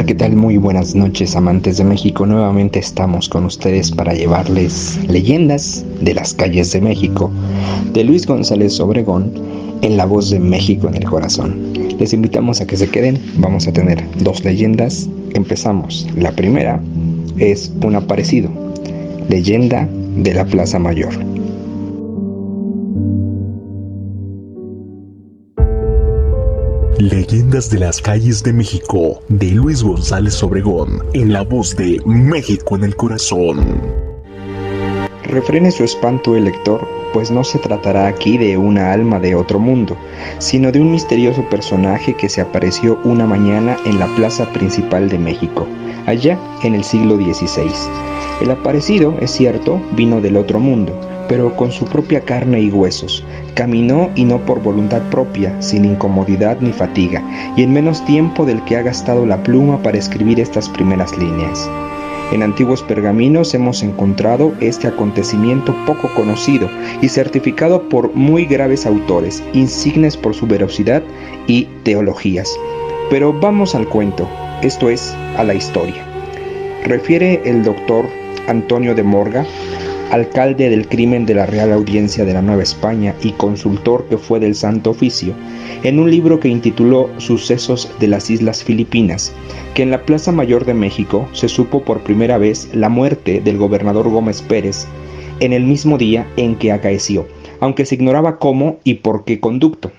Hola, ¿qué tal? Muy buenas noches, amantes de México. Nuevamente estamos con ustedes para llevarles leyendas de las calles de México, de Luis González Obregón, en la voz de México en el corazón. Les invitamos a que se queden. Vamos a tener dos leyendas. Empezamos. La primera es un aparecido, leyenda de la Plaza Mayor. Leyendas de las calles de México, de Luis González Obregón, en la voz de México en el corazón. Refrene su espanto el lector, pues no se tratará aquí de una alma de otro mundo, sino de un misterioso personaje que se apareció una mañana en la plaza principal de México, allá en el siglo XVI. El aparecido, es cierto, vino del otro mundo, pero con su propia carne y huesos. Caminó y no por voluntad propia, sin incomodidad ni fatiga, y en menos tiempo del que ha gastado la pluma para escribir estas primeras líneas. En antiguos pergaminos hemos encontrado este acontecimiento poco conocido y certificado por muy graves autores, insignes por su veracidad y teologías. Pero vamos al cuento, esto es, a la historia. Refiere el doctor Antonio de Morga, alcalde del crimen de la Real Audiencia de la Nueva España y consultor que fue del Santo Oficio, en un libro que intituló Sucesos de las Islas Filipinas, que en la Plaza Mayor de México se supo por primera vez la muerte del gobernador Gómez Pérez en el mismo día en que acaeció, aunque se ignoraba cómo y por qué conducto.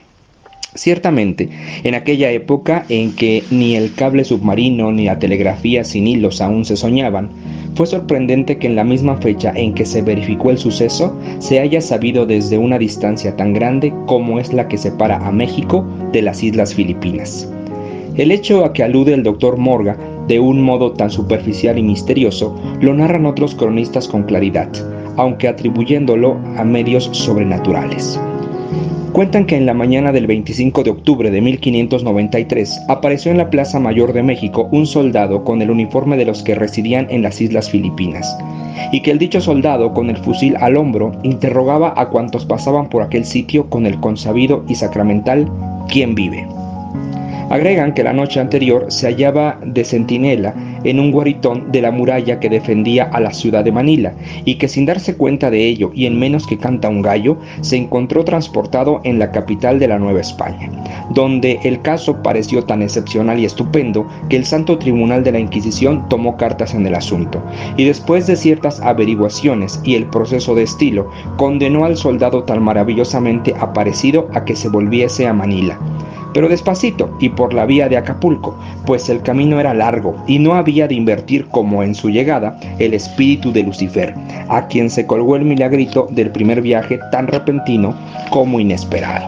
Ciertamente, en aquella época en que ni el cable submarino ni la telegrafía sin hilos aún se soñaban, fue sorprendente que en la misma fecha en que se verificó el suceso se haya sabido desde una distancia tan grande como es la que separa a México de las Islas Filipinas. El hecho a que alude el doctor Morga, de un modo tan superficial y misterioso, lo narran otros cronistas con claridad, aunque atribuyéndolo a medios sobrenaturales. Cuentan que en la mañana del 25 de octubre de 1593 apareció en la Plaza Mayor de México un soldado con el uniforme de los que residían en las Islas Filipinas, y que el dicho soldado, con el fusil al hombro, interrogaba a cuantos pasaban por aquel sitio con el consabido y sacramental «¿Quién vive?». Agregan que la noche anterior se hallaba de centinela en un guaritón de la muralla que defendía a la ciudad de Manila, y que sin darse cuenta de ello y en menos que canta un gallo, se encontró transportado en la capital de la Nueva España, donde el caso pareció tan excepcional y estupendo que el Santo Tribunal de la Inquisición tomó cartas en el asunto, y después de ciertas averiguaciones y el proceso de estilo, condenó al soldado tan maravillosamente aparecido a que se volviese a Manila, pero despacito y por la vía de Acapulco, pues el camino era largo y no había de invertir como en su llegada el espíritu de Lucifer, a quien se colgó el milagrito del primer viaje tan repentino como inesperado.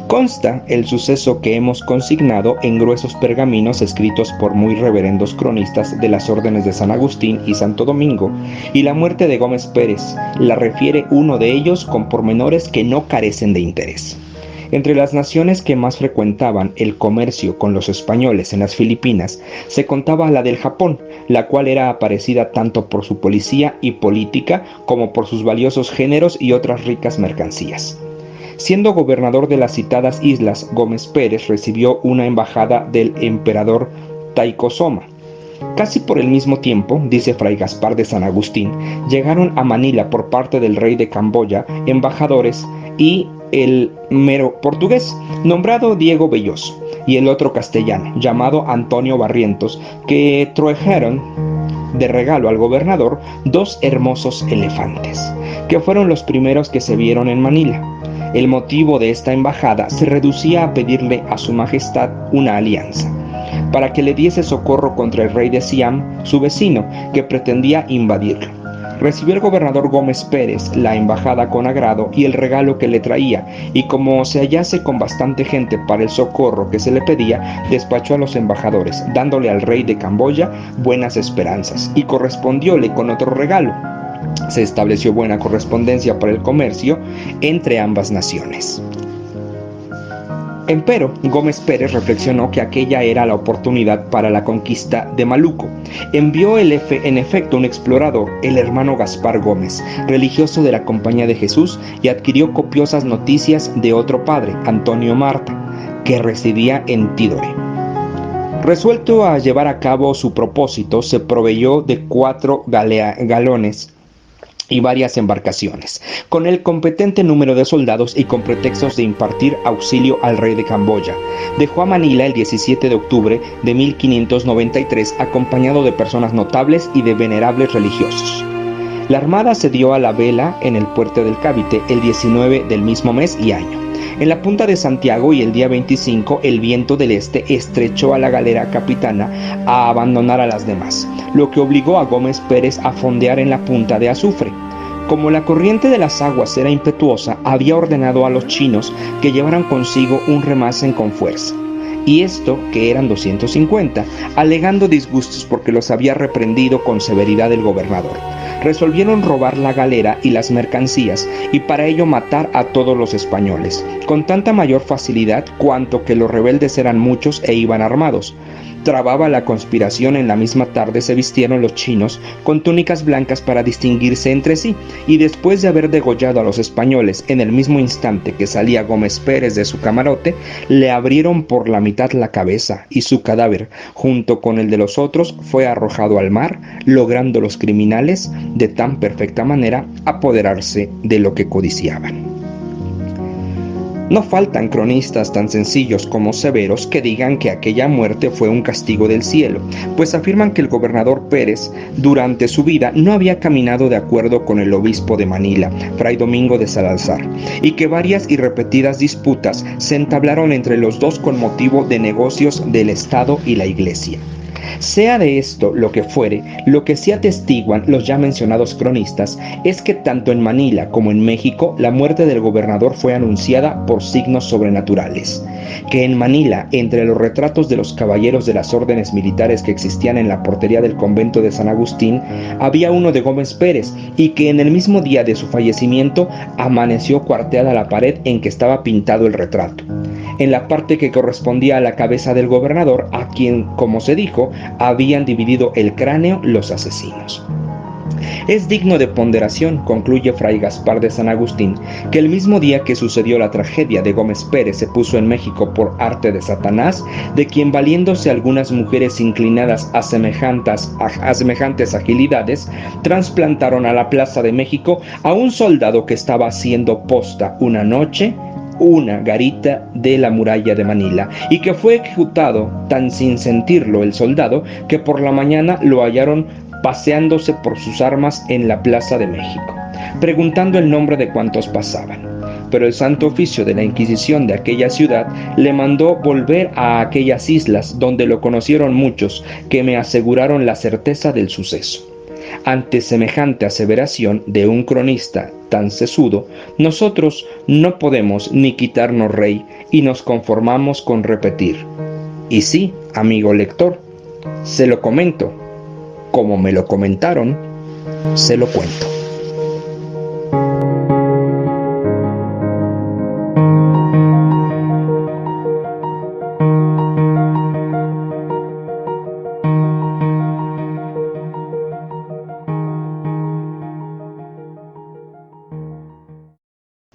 Consta el suceso que hemos consignado en gruesos pergaminos escritos por muy reverendos cronistas de las órdenes de San Agustín y Santo Domingo, y la muerte de Gómez Pérez la refiere uno de ellos con pormenores que no carecen de interés. Entre las naciones que más frecuentaban el comercio con los españoles en las Filipinas se contaba la del Japón, la cual era aparecida tanto por su policía y política como por sus valiosos géneros y otras ricas mercancías. Siendo gobernador de las citadas islas, Gómez Pérez recibió una embajada del emperador Taikosoma. Casi por el mismo tiempo, dice Fray Gaspar de San Agustín, llegaron a Manila por parte del rey de Camboya embajadores y el mero portugués, nombrado Diego Belloso, y el otro castellano, llamado Antonio Barrientos, que trajeron de regalo al gobernador 2 hermosos elefantes, que fueron los primeros que se vieron en Manila. El motivo de esta embajada se reducía a pedirle a su majestad una alianza, para que le diese socorro contra el rey de Siam, su vecino, que pretendía invadirlo. Recibió el gobernador Gómez Pérez la embajada con agrado y el regalo que le traía, y como se hallase con bastante gente para el socorro que se le pedía, despachó a los embajadores, dándole al rey de Camboya buenas esperanzas, y correspondióle con otro regalo. Se estableció buena correspondencia para el comercio entre ambas naciones. Empero, Gómez Pérez reflexionó que aquella era la oportunidad para la conquista de Maluco. Envió en efecto un explorador, el hermano Gaspar Gómez, religioso de la Compañía de Jesús, y adquirió copiosas noticias de otro padre, Antonio Marta, que residía en Tidore. Resuelto a llevar a cabo su propósito, se proveyó de 4 galeones y varias embarcaciones, con el competente número de soldados y con pretextos de impartir auxilio al rey de Camboya. Dejó a Manila el 17 de octubre de 1593 acompañado de personas notables y de venerables religiosos. La armada se dio a la vela en el puerto del Cavite el 19 del mismo mes y año. En la punta de Santiago y el día 25 el viento del este estrechó a la galera capitana a abandonar a las demás, lo que obligó a Gómez Pérez a fondear en la punta de Azufre. Como la corriente de las aguas era impetuosa, había ordenado a los chinos que llevaran consigo un remasen con fuerza, y esto que eran 250, alegando disgustos porque los había reprendido con severidad el gobernador. Resolvieron robar la galera y las mercancías y para ello matar a todos los españoles, con tanta mayor facilidad cuanto que los rebeldes eran muchos e iban armados. Trababa la conspiración, en la misma tarde se vistieron los chinos con túnicas blancas para distinguirse entre sí, y después de haber degollado a los españoles en el mismo instante que salía Gómez Pérez de su camarote, le abrieron por la mitad la cabeza y su cadáver, junto con el de los otros, fue arrojado al mar, logrando los criminales de tan perfecta manera apoderarse de lo que codiciaban. No faltan cronistas tan sencillos como severos que digan que aquella muerte fue un castigo del cielo, pues afirman que el gobernador Pérez durante su vida no había caminado de acuerdo con el obispo de Manila, Fray Domingo de Salazar, y que varias y repetidas disputas se entablaron entre los dos con motivo de negocios del Estado y la Iglesia. Sea de esto lo que fuere, lo que sí atestiguan los ya mencionados cronistas es que tanto en Manila como en México la muerte del gobernador fue anunciada por signos sobrenaturales, que en Manila, entre los retratos de los caballeros de las órdenes militares que existían en la portería del convento de San Agustín, había uno de Gómez Pérez, y que en el mismo día de su fallecimiento amaneció cuarteada la pared en que estaba pintado el retrato, en la parte que correspondía a la cabeza del gobernador, a quien, como se dijo, habían dividido el cráneo los asesinos. Es digno de ponderación, concluye Fray Gaspar de San Agustín, que el mismo día que sucedió la tragedia de Gómez Pérez se puso en México por arte de Satanás, de quien valiéndose algunas mujeres inclinadas a semejantes agilidades, trasplantaron a la Plaza de México a un soldado que estaba haciendo posta una noche una garita de la muralla de Manila, y que fue ejecutado tan sin sentirlo el soldado que por la mañana lo hallaron paseándose por sus armas en la Plaza de México, preguntando el nombre de cuantos pasaban. Pero el Santo Oficio de la Inquisición de aquella ciudad le mandó volver a aquellas islas, donde lo conocieron muchos, que me aseguraron la certeza del suceso. Ante semejante aseveración de un cronista tan sesudo, nosotros no podemos ni quitarnos rey y nos conformamos con repetir. Y sí, amigo lector, se lo comento, como me lo comentaron, se lo cuento.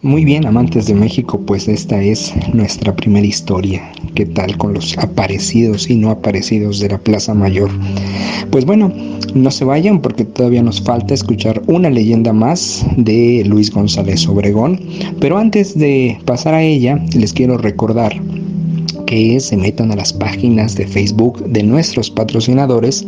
Muy bien, amantes de México, pues esta es nuestra primera historia. ¿Qué tal con los aparecidos y no aparecidos de la Plaza Mayor? Pues bueno, no se vayan porque todavía nos falta escuchar una leyenda más de Luis González Obregón. Pero antes de pasar a ella, les quiero recordar que se metan a las páginas de Facebook de nuestros patrocinadores.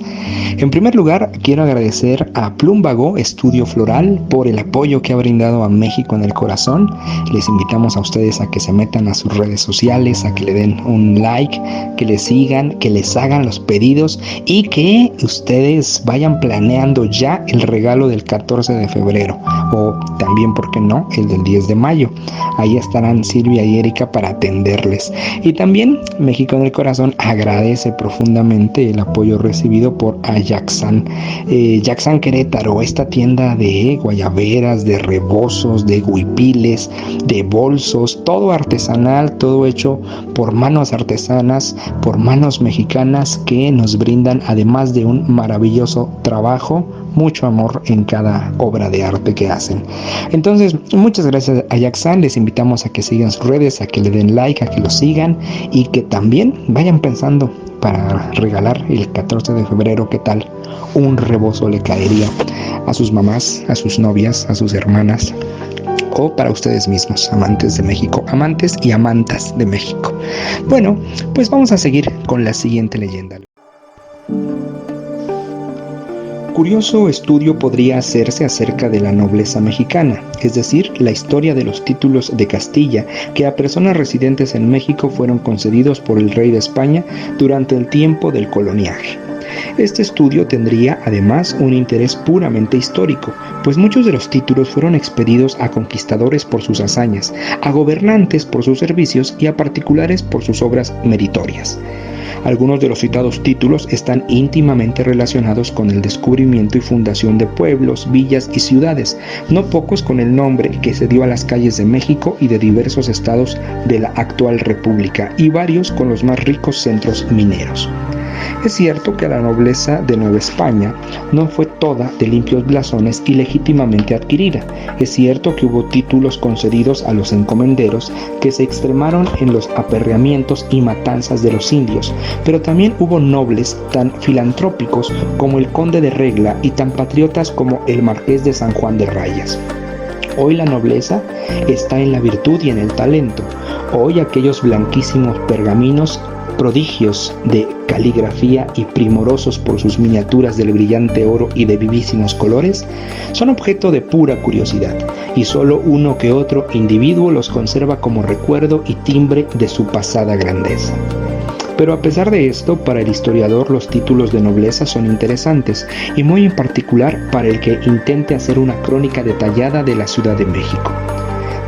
En primer lugar, quiero agradecer a Plumbago Estudio Floral por el apoyo que ha brindado a México en el Corazón. Les invitamos a ustedes a que se metan a sus redes sociales, a que le den un like, que les sigan, que les hagan los pedidos y que ustedes vayan planeando ya el regalo del 14 de febrero o también, ¿por qué no?, el del 10 de mayo. Ahí estarán Silvia y Erika para atenderles. Y también México en el Corazón agradece profundamente el apoyo recibido por Ayaxan Querétaro, esta tienda de guayaberas, de rebozos, de huipiles, de bolsos, todo artesanal, todo hecho por manos artesanas, por manos mexicanas, que nos brindan, además de un maravilloso trabajo, mucho amor en cada obra de arte que hacen. Entonces, muchas gracias a Yaxan, les invitamos a que sigan sus redes, a que le den like, a que lo sigan y que también vayan pensando para regalar el 14 de febrero, ¿qué tal? Un rebozo le caería a sus mamás, a sus novias, a sus hermanas, o para ustedes mismos, amantes de México, amantes y amantas de México. Bueno, pues vamos a seguir con la siguiente leyenda. Curioso estudio podría hacerse acerca de la nobleza mexicana, es decir, la historia de los títulos de Castilla que a personas residentes en México fueron concedidos por el rey de España durante el tiempo del coloniaje. Este estudio tendría además un interés puramente histórico, pues muchos de los títulos fueron expedidos a conquistadores por sus hazañas, a gobernantes por sus servicios y a particulares por sus obras meritorias. Algunos de los citados títulos están íntimamente relacionados con el descubrimiento y fundación de pueblos, villas y ciudades, no pocos con el nombre que se dio a las calles de México y de diversos estados de la actual República, y varios con los más ricos centros mineros. Es cierto que la nobleza de Nueva España no fue toda de limpios blasones y legítimamente adquirida. Es cierto que hubo títulos concedidos a los encomenderos que se extremaron en los aperreamientos y matanzas de los indios, pero también hubo nobles tan filantrópicos como el conde de Regla y tan patriotas como el marqués de San Juan de Rayas. Hoy la nobleza está en la virtud y en el talento. Hoy aquellos blanquísimos pergaminos, prodigios de caligrafía y primorosos por sus miniaturas del brillante oro y de vivísimos colores, son objeto de pura curiosidad, y solo uno que otro individuo los conserva como recuerdo y timbre de su pasada grandeza. Pero a pesar de esto, para el historiador los títulos de nobleza son interesantes, y muy en particular para el que intente hacer una crónica detallada de la Ciudad de México.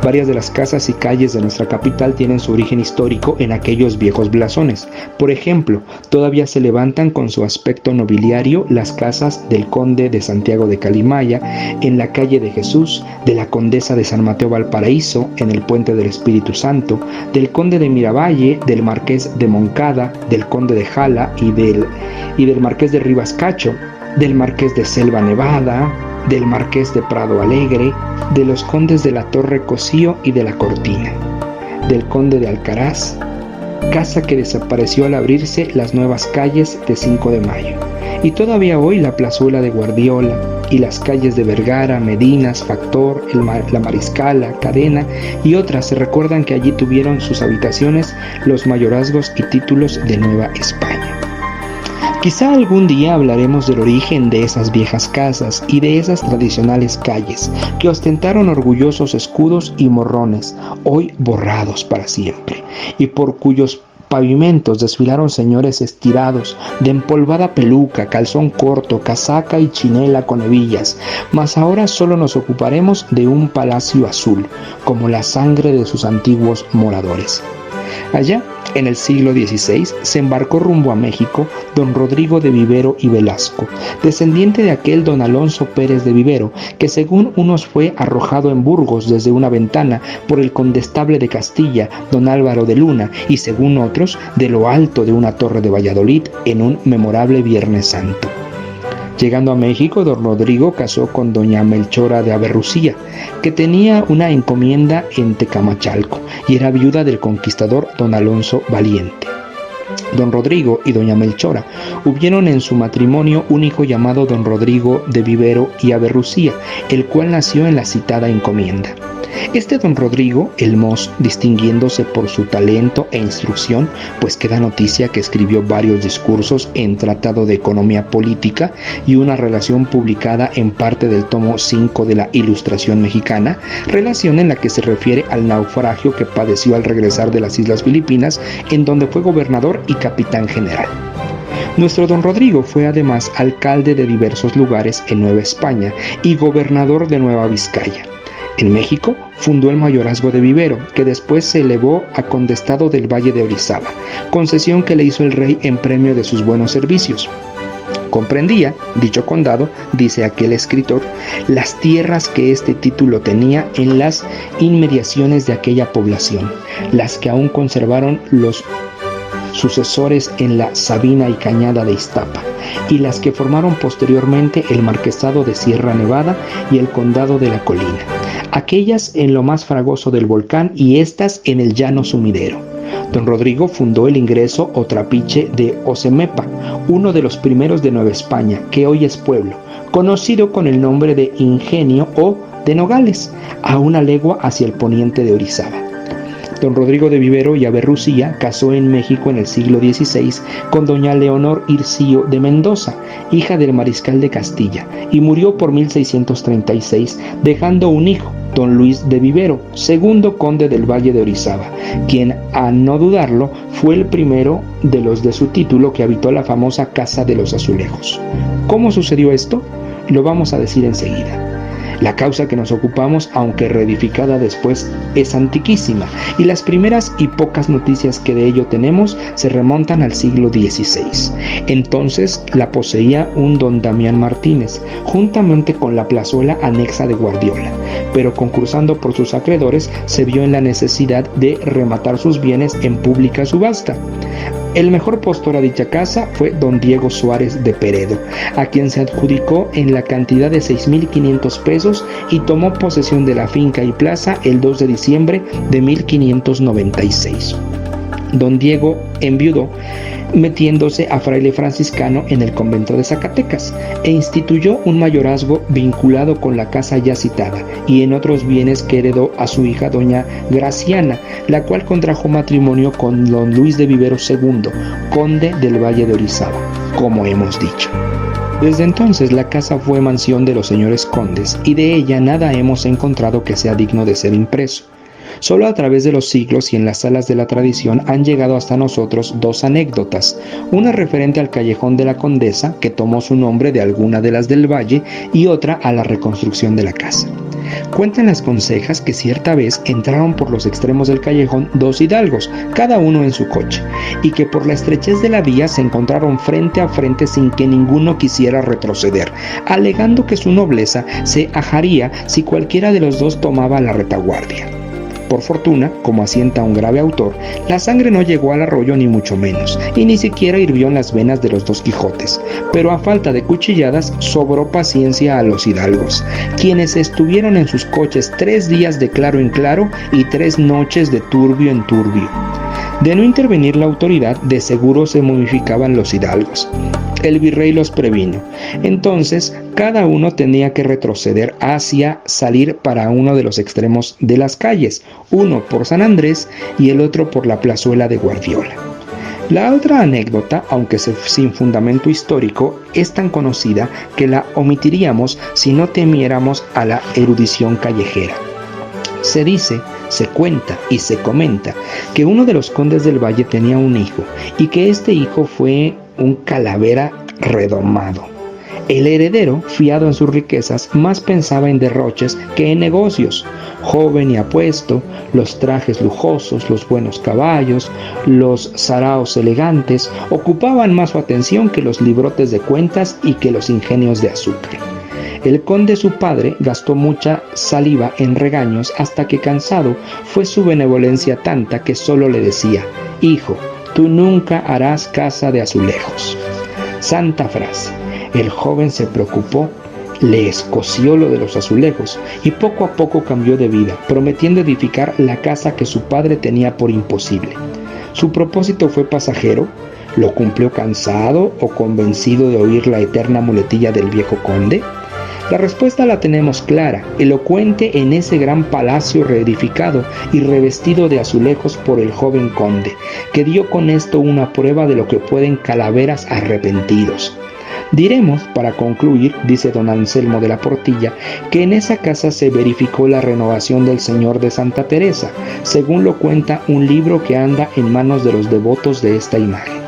Varias de las casas y calles de nuestra capital tienen su origen histórico en aquellos viejos blasones. Por ejemplo, todavía se levantan con su aspecto nobiliario las casas del conde de Santiago de Calimaya, en la calle de Jesús, de la condesa de San Mateo Valparaíso, en el Puente del Espíritu Santo, del conde de Miravalle, del marqués de Moncada, del conde de Jala y del marqués de Rivas Cacho, del marqués de Selva Nevada, del marqués de Prado Alegre, de los condes de la Torre Cosío y de la Cortina, del conde de Alcaraz, casa que desapareció al abrirse las nuevas calles de 5 de Mayo, y todavía hoy la plazuela de Guardiola y las calles de Vergara, Medinas, Factor, la Mariscala, Cadena y otras se recuerdan que allí tuvieron sus habitaciones los mayorazgos y títulos de Nueva España. Quizá algún día hablaremos del origen de esas viejas casas y de esas tradicionales calles que ostentaron orgullosos escudos y morrones, hoy borrados para siempre, y por cuyos pavimentos desfilaron señores estirados, de empolvada peluca, calzón corto, casaca y chinela con hebillas, mas ahora solo nos ocuparemos de un palacio azul, como la sangre de sus antiguos moradores. Allá, en el siglo XVI, se embarcó rumbo a México don Rodrigo de Vivero y Velasco, descendiente de aquel don Alonso Pérez de Vivero, que según unos fue arrojado en Burgos desde una ventana por el condestable de Castilla, don Álvaro de Luna, y según otros, de lo alto de una torre de Valladolid en un memorable Viernes Santo. Llegando a México, don Rodrigo casó con doña Melchora de Averrucía, que tenía una encomienda en Tecamachalco y era viuda del conquistador don Alonso Valiente. Don Rodrigo y doña Melchora hubieron en su matrimonio un hijo llamado don Rodrigo de Vivero y Averrucía, el cual nació en la citada encomienda. Este don Rodrigo, el Mos, distinguiéndose por su talento e instrucción, pues queda noticia que escribió varios discursos en Tratado de Economía Política y una relación publicada en parte del tomo 5 de la Ilustración Mexicana, relación en la que se refiere al naufragio que padeció al regresar de las Islas Filipinas, en donde fue gobernador y capitán general. Nuestro don Rodrigo fue además alcalde de diversos lugares en Nueva España y gobernador de Nueva Vizcaya. En México fundó el mayorazgo de Vivero, que después se elevó a condestado del Valle de Orizaba, concesión que le hizo el rey en premio de sus buenos servicios. Comprendía, dicho condado, dice aquel escritor, las tierras que este título tenía en las inmediaciones de aquella población, las que aún conservaron los sucesores en la Sabina y Cañada de Iztapa, y las que formaron posteriormente el Marquesado de Sierra Nevada y el Condado de la Colina, aquellas en lo más fragoso del volcán y estas en el llano sumidero. Don Rodrigo fundó el ingreso o trapiche de Osemepa, uno de los primeros de Nueva España, que hoy es pueblo, conocido con el nombre de Ingenio o de Nogales, a una legua hacia el poniente de Orizaba. Don Rodrigo de Vivero y Averrucía casó en México en el siglo XVI con doña Leonor Ircío de Mendoza, hija del mariscal de Castilla, y murió por 1636, dejando un hijo, don Luis de Vivero, segundo conde del Valle de Orizaba, quien, a no dudarlo, fue el primero de los de su título que habitó la famosa Casa de los Azulejos. ¿Cómo sucedió esto? Lo vamos a decir enseguida. La causa que nos ocupamos, aunque reedificada después, es antiquísima, y las primeras y pocas noticias que de ello tenemos se remontan al siglo XVI. Entonces la poseía un don Damián Martínez, juntamente con la plazuela anexa de Guardiola, pero concursando por sus acreedores se vio en la necesidad de rematar sus bienes en pública subasta. El mejor postor a dicha casa fue don Diego Suárez de Peredo, a quien se adjudicó en la cantidad de 6,500 pesos y tomó posesión de la finca y plaza el 2 de diciembre de 1596. Don Diego enviudó, metiéndose a fraile franciscano en el convento de Zacatecas, e instituyó un mayorazgo vinculado con la casa ya citada y en otros bienes que heredó a su hija doña Graciana, la cual contrajo matrimonio con don Luis de Vivero II, conde del Valle de Orizaba, como hemos dicho. Desde entonces la casa fue mansión de los señores condes y de ella nada hemos encontrado que sea digno de ser impreso. Solo a través de los siglos y en las salas de la tradición han llegado hasta nosotros dos anécdotas, una referente al Callejón de la Condesa, que tomó su nombre de alguna de las del Valle, y otra a la reconstrucción de la casa. Cuentan las consejas que cierta vez entraron por los extremos del callejón dos hidalgos, cada uno en su coche, y que por la estrechez de la vía se encontraron frente a frente sin que ninguno quisiera retroceder, alegando que su nobleza se ajaría si cualquiera de los dos tomaba la retaguardia. Por fortuna, como asienta un grave autor, la sangre no llegó al arroyo ni mucho menos, y ni siquiera hirvió en las venas de los dos Quijotes, pero a falta de cuchilladas sobró paciencia a los hidalgos, quienes estuvieron en sus coches 3 días de claro en claro y 3 noches de turbio en turbio. De no intervenir la autoridad, de seguro se momificaban los hidalgos. El virrey los previno. Entonces, cada uno tenía que retroceder hacia salir para uno de los extremos de las calles, uno por San Andrés y el otro por la plazuela de Guardiola. La otra anécdota, aunque sin fundamento histórico, es tan conocida que la omitiríamos si no temiéramos a la erudición callejera. Se dice, se cuenta y se comenta que uno de los condes del Valle tenía un hijo y que este hijo fue un calavera redomado. El heredero, fiado en sus riquezas, más pensaba en derroches que en negocios. Joven y apuesto, los trajes lujosos, los buenos caballos, los saraos elegantes ocupaban más su atención que los librotes de cuentas y que los ingenios de azúcar. El conde su padre gastó mucha saliva en regaños hasta que cansado fue su benevolencia tanta que solo le decía: hijo, tú nunca harás casa de azulejos. Santa frase. El joven se preocupó, le escoció lo de los azulejos y poco a poco cambió de vida, prometiendo edificar la casa que su padre tenía por imposible. Su propósito fue pasajero. ¿Lo cumplió cansado o convencido de oír la eterna muletilla del viejo conde? La respuesta la tenemos clara, elocuente en ese gran palacio reedificado y revestido de azulejos por el joven conde, que dio con esto una prueba de lo que pueden calaveras arrepentidos. Diremos, para concluir, dice don Anselmo de la Portilla, que en esa casa se verificó la renovación del Señor de Santa Teresa, según lo cuenta un libro que anda en manos de los devotos de esta imagen.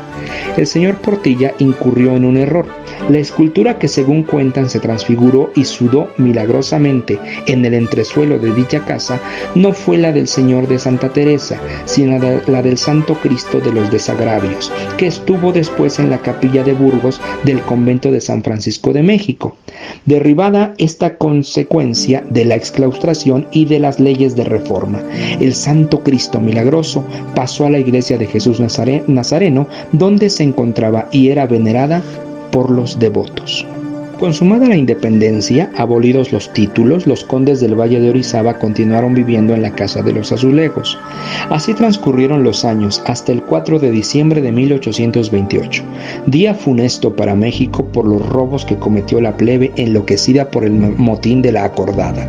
El señor Portilla incurrió en un error. La escultura, que según cuentan se transfiguró y sudó milagrosamente en el entresuelo de dicha casa, no fue la del Señor de Santa Teresa, sino la del Santo Cristo de los Desagravios, que estuvo después en la capilla de Burgos del convento de San Francisco de México. Derribada esta consecuencia de la exclaustración y de las leyes de reforma, el Santo Cristo Milagroso pasó a la iglesia de Jesús Nazareno, donde se encontraba y era venerada por los devotos. Consumada la independencia, abolidos los títulos, los condes del Valle de Orizaba continuaron viviendo en la Casa de los Azulejos. Así transcurrieron los años hasta el 4 de diciembre de 1828, día funesto para México por los robos que cometió la plebe enloquecida por el motín de la Acordada.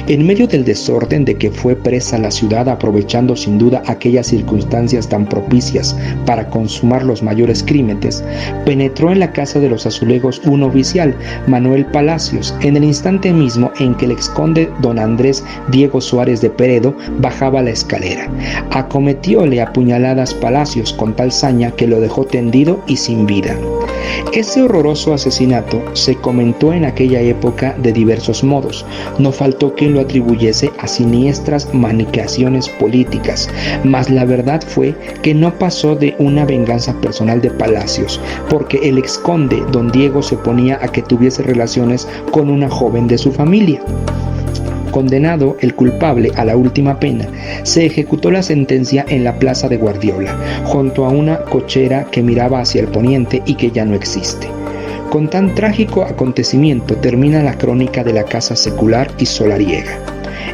En medio del desorden de que fue presa la ciudad, aprovechando sin duda aquellas circunstancias tan propicias para consumar los mayores crímenes, penetró en la Casa de los Azulejos un oficial, Manuel Palacios, en el instante mismo en que el exconde don Andrés Diego Suárez de Peredo bajaba la escalera. Acometióle a puñaladas Palacios con tal saña que lo dejó tendido y sin vida. Ese horroroso asesinato se comentó en aquella época de diversos modos. No faltó quien lo atribuyese a siniestras maniqueaciones políticas, mas la verdad fue que no pasó de una venganza personal de Palacios, porque el exconde don Diego se oponía a que tuviese relaciones con una joven de su familia. Condenado el culpable a la última pena, se ejecutó la sentencia en la plaza de Guardiola, junto a una cochera que miraba hacia el poniente y que ya no existe. Con tan trágico acontecimiento termina la crónica de la casa secular y solariega.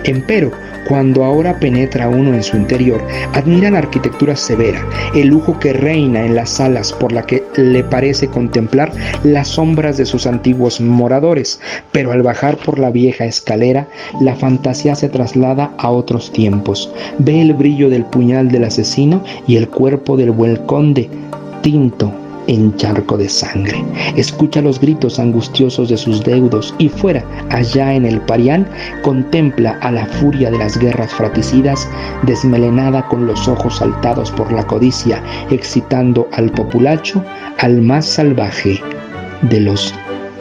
Empero, cuando ahora penetra uno en su interior, admira la arquitectura severa, el lujo que reina en las salas, por la que le parece contemplar las sombras de sus antiguos moradores, pero al bajar por la vieja escalera, la fantasía se traslada a otros tiempos. Ve el brillo del puñal del asesino y el cuerpo del buen conde tinto en charco de sangre. Escucha los gritos angustiosos de sus deudos y fuera, allá en el Parián, contempla a la furia de las guerras fratricidas, desmelenada con los ojos saltados por la codicia, excitando al populacho al más salvaje de los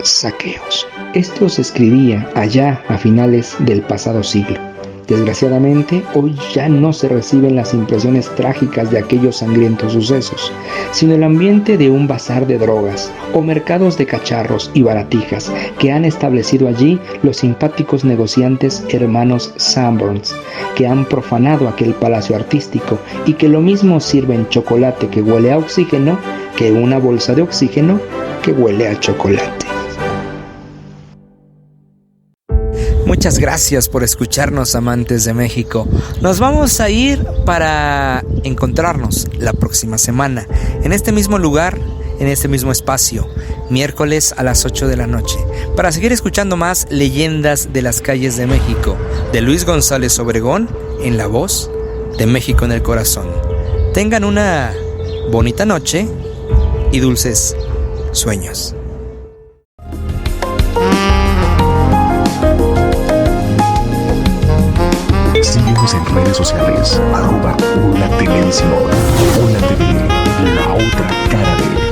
saqueos. Esto se escribía allá a finales del pasado siglo. Desgraciadamente, hoy ya no se reciben las impresiones trágicas de aquellos sangrientos sucesos, sino el ambiente de un bazar de drogas o mercados de cacharros y baratijas que han establecido allí los simpáticos negociantes hermanos Sanborns, que han profanado aquel palacio artístico y que lo mismo sirven chocolate que huele a oxígeno que una bolsa de oxígeno que huele a chocolate. Muchas gracias por escucharnos, amantes de México. Nos vamos a ir para encontrarnos la próxima semana, en este mismo lugar, en este mismo espacio, miércoles a las 8 de la noche, para seguir escuchando más leyendas de las calles de México, de Luis González Obregón, en la voz de México en el corazón. Tengan una bonita noche y dulces sueños. Síguenos en redes sociales, @Una TV, la otra cara de